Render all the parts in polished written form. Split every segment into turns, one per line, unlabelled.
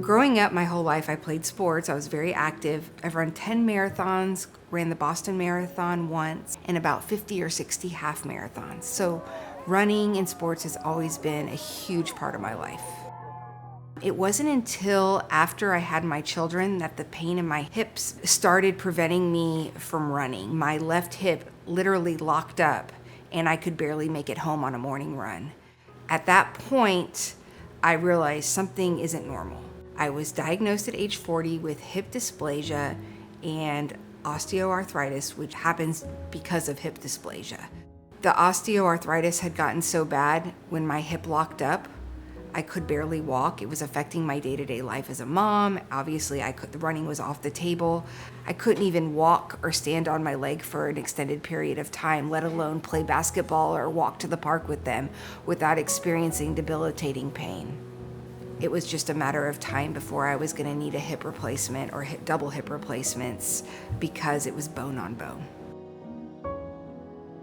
Growing up my whole life, I played sports. I was very active. I've run 10 marathons, ran the Boston Marathon once, and about 50 or 60 half marathons. So running and sports has always been a huge part of my life. It wasn't until after I had my children that the pain in my hips started preventing me from running. My left hip literally locked up and I could barely make it home on a morning run. At that point, I realized something isn't normal. I was diagnosed at age 40 with hip dysplasia and osteoarthritis, which happens because of hip dysplasia. The osteoarthritis had gotten so bad when my hip locked up, I could barely walk. It was affecting my day-to-day life as a mom. Obviously, the running was off the table. I couldn't even walk or stand on my leg for an extended period of time, let alone play basketball or walk to the park with them without experiencing debilitating pain. It was just a matter of time before I was going to need a hip replacement or double hip replacements because it was bone on bone.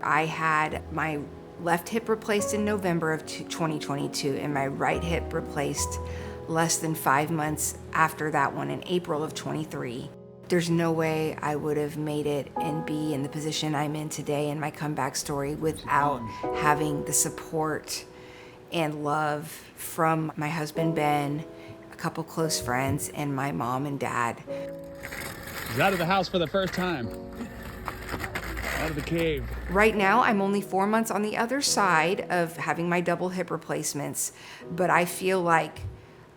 I had my left hip replaced in November of 2022 and my right hip replaced less than 5 months after that one in April of 23. There's no way I would have made it and be in the position I'm in today in my comeback story without having the support and love from my husband Ben, a couple close friends, and my mom and dad.
He's out of the house for the first time. Out of the cave.
Right now, I'm only 4 months on the other side of having my double hip replacements, but I feel like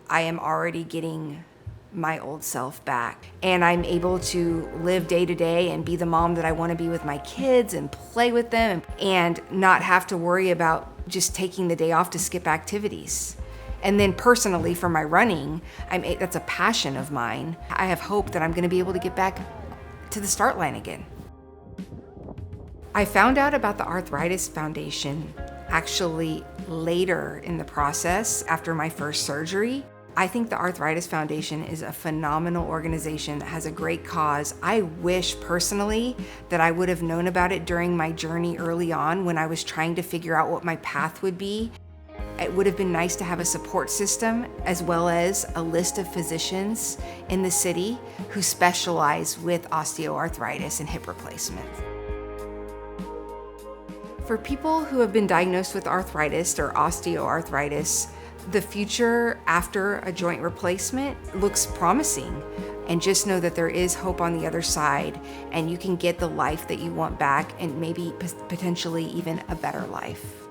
I am already getting my old self back. And I'm able to live day to day and be the mom that I want to be with my kids and play with them and not have to worry about just taking the day off to skip activities. And then personally for my running, that's a passion of mine. I have hope that I'm going to be able to get back to the start line again. I found out about the Arthritis Foundation actually later in the process after my first surgery. I think the Arthritis Foundation is a phenomenal organization that has a great cause. I wish personally that I would have known about it during my journey early on when I was trying to figure out what my path would be. It would have been nice to have a support system as well as a list of physicians in the city who specialize with osteoarthritis and hip replacement. For people who have been diagnosed with arthritis or osteoarthritis, the future after a joint replacement looks promising. And just know that there is hope on the other side and you can get the life that you want back and maybe potentially even a better life.